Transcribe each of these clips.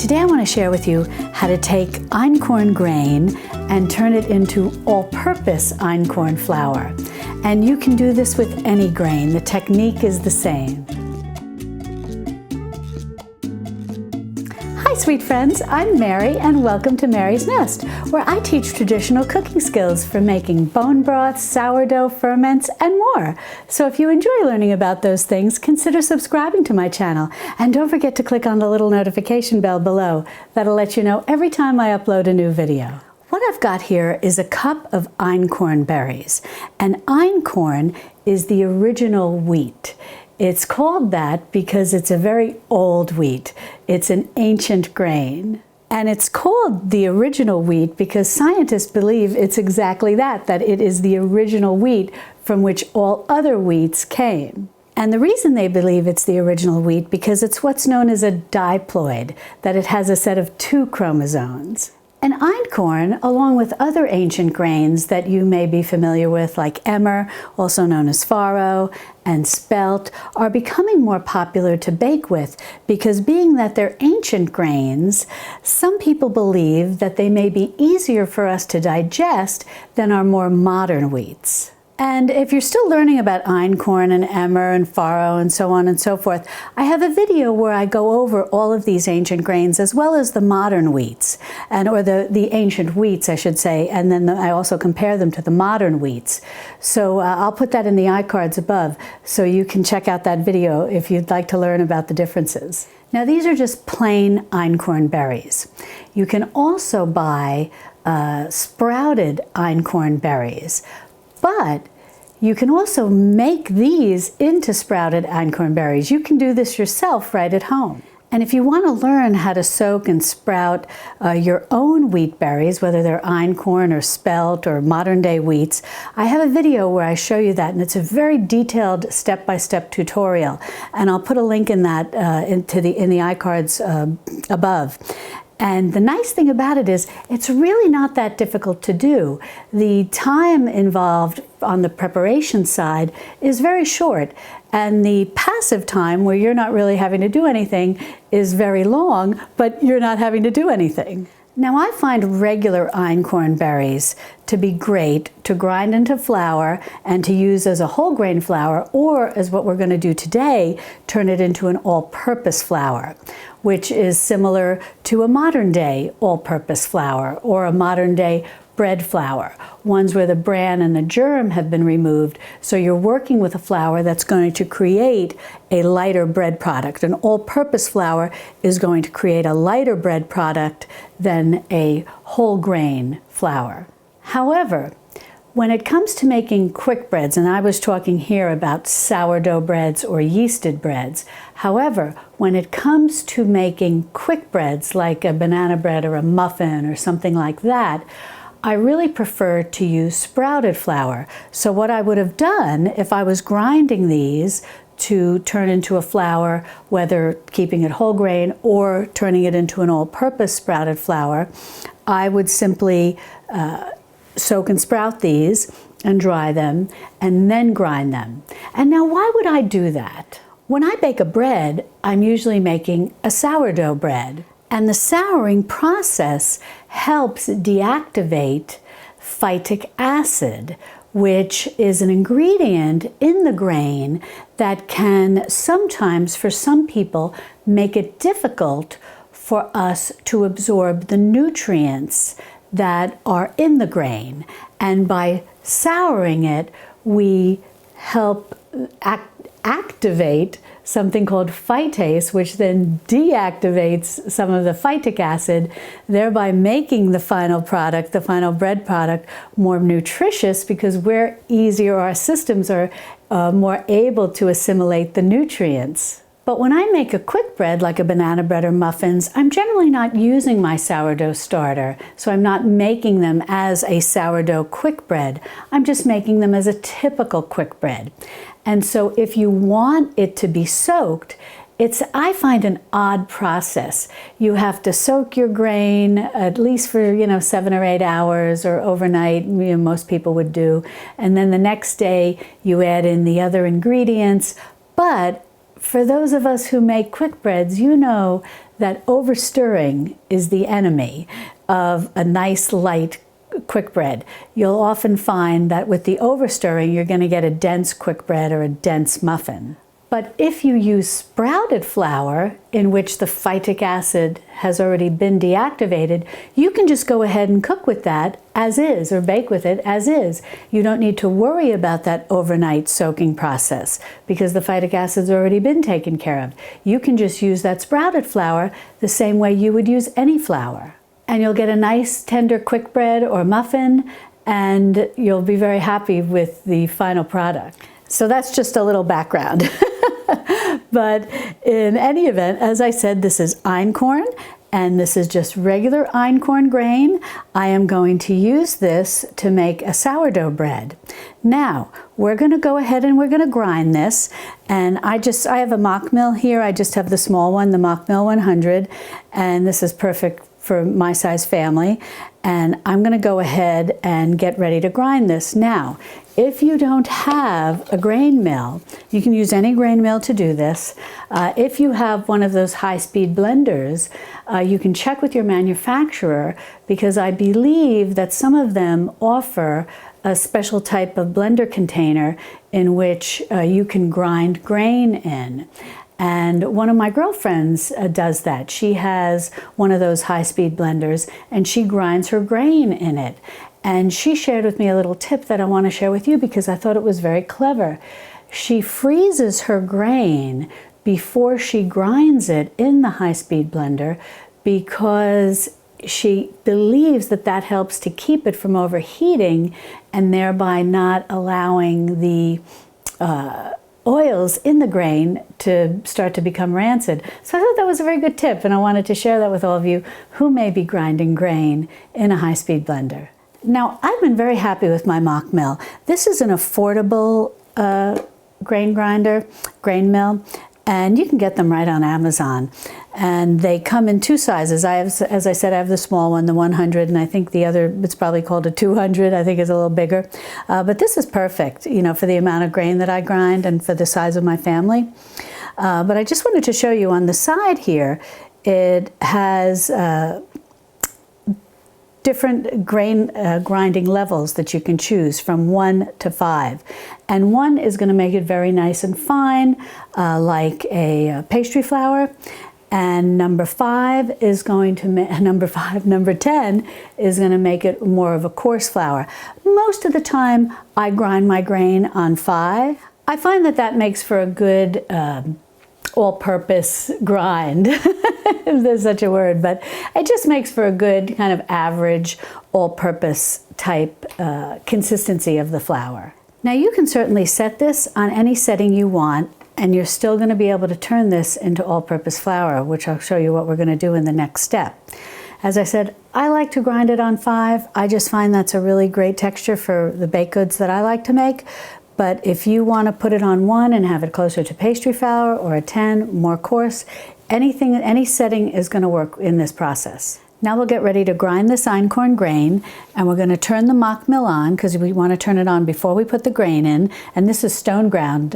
Today I want to share with you how to take einkorn grain and turn it into all-purpose einkorn flour. And you can do this with any grain. The technique is the same. Hi sweet friends, I'm Mary and welcome to Mary's Nest, where I teach traditional cooking skills for making bone broth, sourdough, ferments, and more. So if you enjoy learning about those things, consider subscribing to my channel. And don't forget to click on the little notification bell below. That'll let you know every time I upload a new video. What I've got here is a cup of einkorn berries. And einkorn is the original wheat. It's called that because it's a very old wheat. It's an ancient grain. And it's called the original wheat because scientists believe it's exactly that it is the original wheat from which all other wheats came. And the reason they believe it's the original wheat because it's what's known as a diploid, that it has a set of 2 chromosomes. And einkorn, along with other ancient grains that you may be familiar with, like emmer, also known as farro, and spelt, are becoming more popular to bake with because being that they're ancient grains, some people believe that they may be easier for us to digest than our more modern wheats. And if you're still learning about einkorn and emmer and farro and so on and so forth, I have a video where I go over all of these ancient grains as well as the modern wheats, or the ancient wheats, I should say, and then I also compare them to the modern wheats. So I'll put that in the iCards above so you can check out that video if you'd like to learn about the differences. Now these are just plain einkorn berries. You can also buy sprouted einkorn berries. But you can also make these into sprouted einkorn berries. You can do this yourself right at home. And if you want to learn how to soak and sprout your own wheat berries, whether they're einkorn or spelt or modern day wheats, I have a video where I show you that, and it's a very detailed step-by-step tutorial. And I'll put a link in that in the iCards above. And the nice thing about it is it's really not that difficult to do. The time involved on the preparation side is very short, and the passive time, where you're not really having to do anything, is very long, but you're not having to do anything. Now I find regular einkorn berries to be great to grind into flour and to use as a whole grain flour, or as what we're going to do today, turn it into an all-purpose flour, which is similar to a modern day all-purpose flour or a modern day bread flour, ones where the bran and the germ have been removed, so you're working with a flour that's going to create a lighter bread product. An all-purpose flour is going to create a lighter bread product than a whole grain flour. However, when it comes to making quick breads, and I was talking here about sourdough breads or yeasted breads, however, when it comes to making quick breads like a banana bread or a muffin or something like that, I really prefer to use sprouted flour. So what I would have done if I was grinding these to turn into a flour, whether keeping it whole grain or turning it into an all-purpose sprouted flour, I would simply soak and sprout these and dry them and then grind them. And now why would I do that? When I bake a bread, I'm usually making a sourdough bread. And the souring process helps deactivate phytic acid, which is an ingredient in the grain that can sometimes, for some people, make it difficult for us to absorb the nutrients that are in the grain. And by souring it, we help activate something called phytase, which then deactivates some of the phytic acid, thereby making the final product, the final bread product, more nutritious because we're easier, our systems are more able to assimilate the nutrients. But when I make a quick bread, like a banana bread or muffins, I'm generally not using my sourdough starter, so I'm not making them as a sourdough quick bread. I'm just making them as a typical quick bread. And so if you want it to be soaked, I find an odd process. You have to soak your grain at least for 7 or 8 hours or overnight, most people would do. And then the next day you add in the other ingredients. But for those of us who make quick breads, you know that overstirring is the enemy of a nice light quick bread. You'll often find that with the overstirring, you're going to get a dense quick bread or a dense muffin. But if you use sprouted flour, in which the phytic acid has already been deactivated, you can just go ahead and cook with that as is, or bake with it as is. You don't need to worry about that overnight soaking process because the phytic acid's already been taken care of. You can just use that sprouted flour the same way you would use any flour. And you'll get a nice tender quick bread or muffin, and you'll be very happy with the final product. So that's just a little background. But in any event, as I said, this is einkorn, and this is just regular einkorn grain. I am going to use this to make a sourdough bread. Now, we're going to go ahead and we're going to grind this. And I have a Mockmill here. I just have the small one, the Mockmill 100, and this is perfect for my size family. And I'm going to go ahead and get ready to grind this. Now, if you don't have a grain mill, you can use any grain mill to do this. If you have one of those high-speed blenders, you can check with your manufacturer, because I believe that some of them offer a special type of blender container in which you can grind grain in. And one of my girlfriends does that. She has one of those high-speed blenders, and she grinds her grain in it. And she shared with me a little tip that I want to share with you because I thought it was very clever. She freezes her grain before she grinds it in the high-speed blender because she believes that that helps to keep it from overheating and thereby not allowing the oils in the grain to start to become rancid. So I thought that was a very good tip, and I wanted to share that with all of you who may be grinding grain in a high-speed blender. Now, I've been very happy with my Mockmill. This is an affordable grain mill, and you can get them right on Amazon. And they come in two sizes. As I said, I have the small one, the 100, and I think the other, it's probably called a 200, I think is a little bigger. But this is perfect, you know, for the amount of grain that I grind and for the size of my family. But I just wanted to show you on the side here, it has different grain grinding levels that you can choose from 1 to 5. And 1 is going to make it very nice and fine, like a pastry flour. And number 10 is going to make it more of a coarse flour. Most of the time I grind my grain on 5. I find that that makes for a good all-purpose grind, if there's such a word, but it just makes for a good kind of average all-purpose type consistency of the flour. Now you can certainly set this on any setting you want, and you're still going to be able to turn this into all-purpose flour, which I'll show you what we're going to do in the next step. As I said, I like to grind it on 5. I just find that's a really great texture for the baked goods that I like to make. But if you want to put it on 1 and have it closer to pastry flour, or a 10, more coarse, any setting is going to work in this process. Now we'll get ready to grind this einkorn grain, and we're going to turn the Mockmill on because we want to turn it on before we put the grain in. And this is a stone ground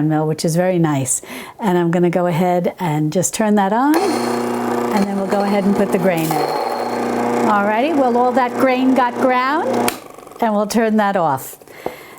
mill, which is very nice. And I'm going to go ahead and just turn that on, and then we'll go ahead and put the grain in. Alrighty, well, all that grain got ground, and we'll turn that off.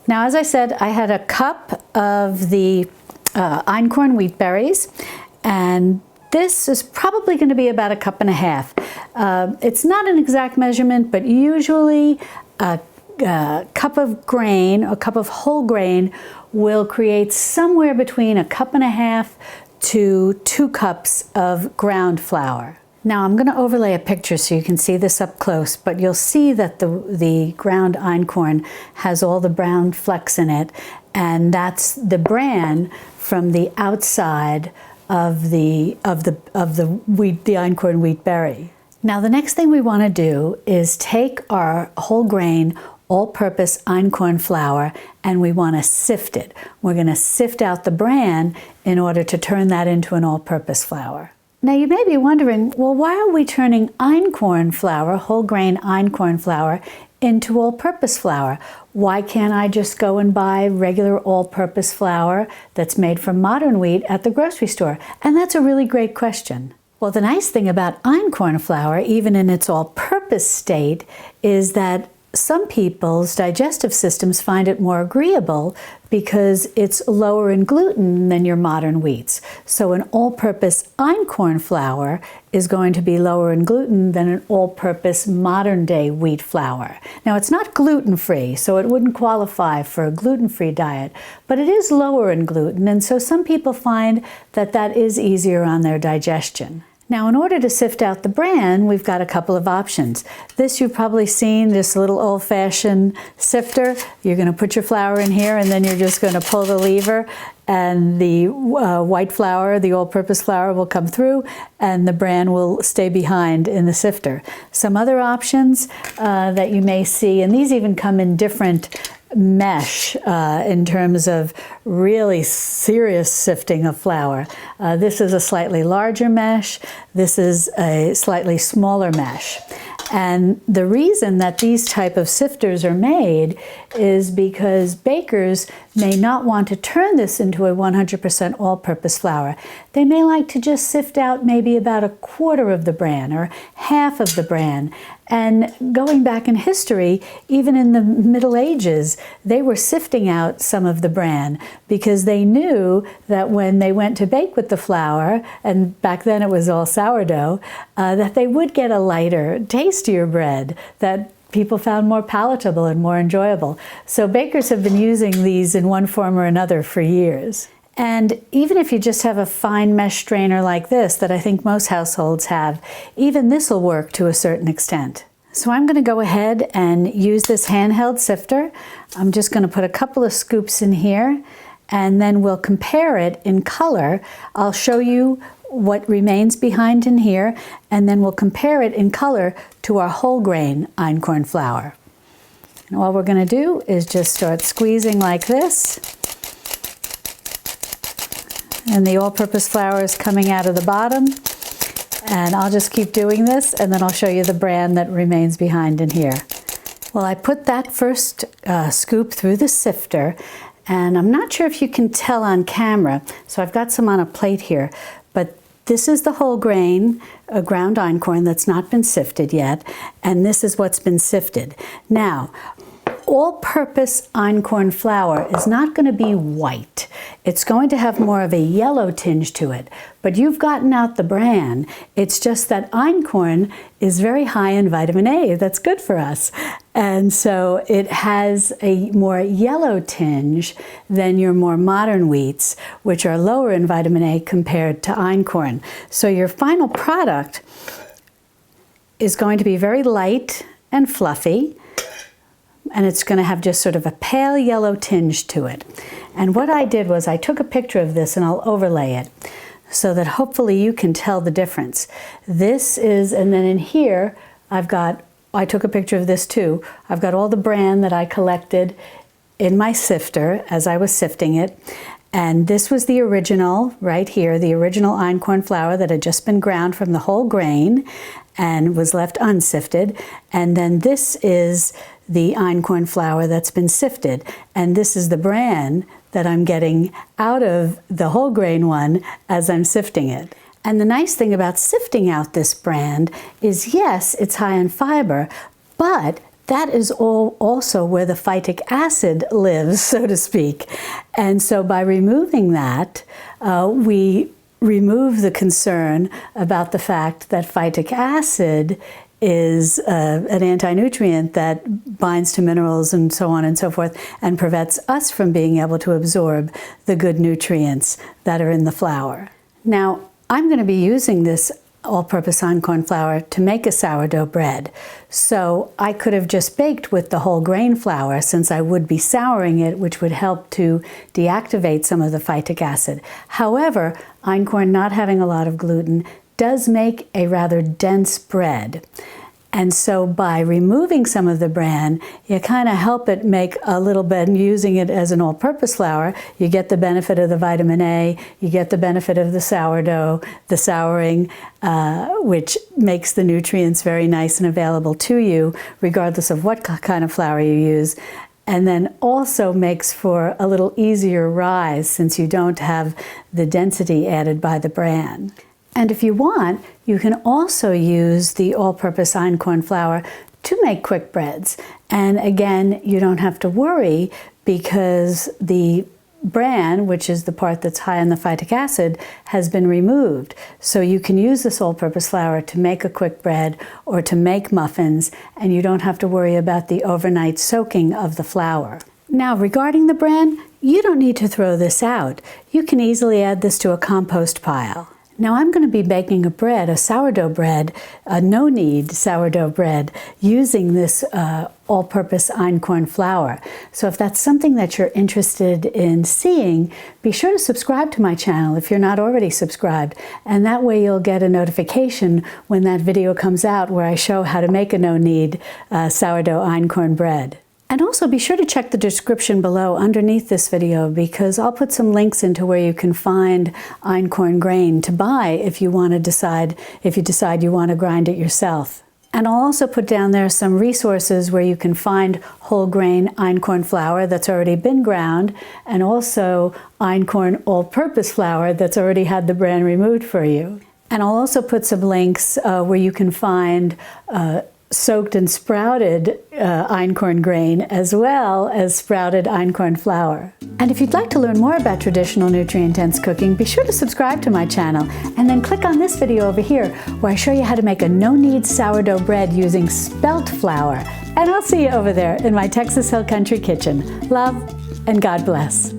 Now, as I said, I had a cup of the einkorn wheat berries, and this is probably going to be about a cup and a half. It's not an exact measurement, but usually a cup of grain, a cup of whole grain, will create somewhere between a cup and a half to 2 cups of ground flour. Now I'm going to overlay a picture so you can see this up close, but you'll see that the ground einkorn has all the brown flecks in it, and that's the bran from the outside of the einkorn wheat berry. Now the next thing we want to do is take our whole grain all-purpose einkorn flour, and we want to sift it. We're going to sift out the bran in order to turn that into an all-purpose flour. Now you may be wondering, well, why are we turning einkorn flour, whole grain einkorn flour, into all-purpose flour? Why can't I just go and buy regular all-purpose flour that's made from modern wheat at the grocery store? And that's a really great question. Well, the nice thing about einkorn flour, even in its all-purpose state, is that some people's digestive systems find it more agreeable because it's lower in gluten than your modern wheats. So an all-purpose einkorn flour is going to be lower in gluten than an all-purpose modern-day wheat flour. Now, it's not gluten-free, so it wouldn't qualify for a gluten-free diet, but it is lower in gluten, and so some people find that that is easier on their digestion. Now, in order to sift out the bran, we've got a couple of options. This you've probably seen, this little old-fashioned sifter. You're going to put your flour in here, and then you're just going to pull the lever, and the white flour, the all-purpose flour, will come through, and the bran will stay behind in the sifter. Some other options that you may see, and these even come in different mesh in terms of really serious sifting of flour. This is a slightly larger mesh. This is a slightly smaller mesh. And the reason that these type of sifters are made is because bakers may not want to turn this into a 100% all-purpose flour. They may like to just sift out maybe about a quarter of the bran or half of the bran. And going back in history, even in the Middle Ages, they were sifting out some of the bran because they knew that when they went to bake with the flour, and back then it was all sourdough, that they would get a lighter, tastier bread that people found more palatable and more enjoyable. So bakers have been using these in one form or another for years. And even if you just have a fine mesh strainer like this, that I think most households have, even this will work to a certain extent. So I'm going to go ahead and use this handheld sifter. I'm just going to put a couple of scoops in here, and then we'll compare it in color. I'll show you what remains behind in here, and then we'll compare it in color to our whole grain einkorn flour. And all we're going to do is just start squeezing like this. And the all-purpose flour is coming out of the bottom. And I'll just keep doing this, and then I'll show you the bran that remains behind in here. Well, I put that first scoop through the sifter, and I'm not sure if you can tell on camera, so I've got some on a plate here, but this is the whole grain, a ground einkorn that's not been sifted yet, and this is what's been sifted. Now, all-purpose einkorn flour is not going to be white. It's going to have more of a yellow tinge to it, but you've gotten out the bran. It's just that einkorn is very high in vitamin A. That's good for us. And so it has a more yellow tinge than your more modern wheats, which are lower in vitamin A compared to einkorn. So your final product is going to be very light and fluffy, and it's going to have just sort of a pale yellow tinge to it. And what I did was I took a picture of this, and I'll overlay it so that hopefully you can tell the difference. This is, and then in here I took a picture of this too. I've got all the bran that I collected in my sifter as I was sifting it. And this was the original right here, the original einkorn flour that had just been ground from the whole grain and was left unsifted. And then this is the einkorn flour that's been sifted. And this is the bran that I'm getting out of the whole grain one as I'm sifting it. And the nice thing about sifting out this bran is, yes, it's high in fiber, but that is also where the phytic acid lives, so to speak. And so by removing that, we remove the concern about the fact that phytic acid is an anti-nutrient that binds to minerals and so on and so forth, and prevents us from being able to absorb the good nutrients that are in the flour. Now, I'm going to be using this all-purpose einkorn flour to make a sourdough bread. So I could have just baked with the whole grain flour, since I would be souring it, which would help to deactivate some of the phytic acid. However, einkorn not having a lot of gluten does make a rather dense bread. And so by removing some of the bran, you kind of help it make a little bit, and using it as an all-purpose flour, you get the benefit of the vitamin A, you get the benefit of the sourdough, the souring, which makes the nutrients very nice and available to you, regardless of what kind of flour you use. And then also makes for a little easier rise, since you don't have the density added by the bran. And if you want, you can also use the all-purpose einkorn flour to make quick breads. And again, you don't have to worry because the bran, which is the part that's high in the phytic acid, has been removed. So you can use this all-purpose flour to make a quick bread or to make muffins, and you don't have to worry about the overnight soaking of the flour. Now, regarding the bran, you don't need to throw this out. You can easily add this to a compost pile. Now I'm going to be baking a bread, a sourdough bread, a no-knead sourdough bread, using this all-purpose einkorn flour. So if that's something that you're interested in seeing, be sure to subscribe to my channel if you're not already subscribed. And that way you'll get a notification when that video comes out where I show how to make a no-knead sourdough einkorn bread. And also be sure to check the description below underneath this video, because I'll put some links into where you can find einkorn grain to buy if you decide you want to grind it yourself. And I'll also put down there some resources where you can find whole grain einkorn flour that's already been ground, and also einkorn all-purpose flour that's already had the bran removed for you. And I'll also put some links where you can find soaked and sprouted einkorn grain, as well as sprouted einkorn flour. And if you'd like to learn more about traditional nutrient-dense cooking, be sure to subscribe to my channel and then click on this video over here where I show you how to make a no-knead sourdough bread using spelt flour. And I'll see you over there in my Texas Hill Country kitchen. Love and God bless.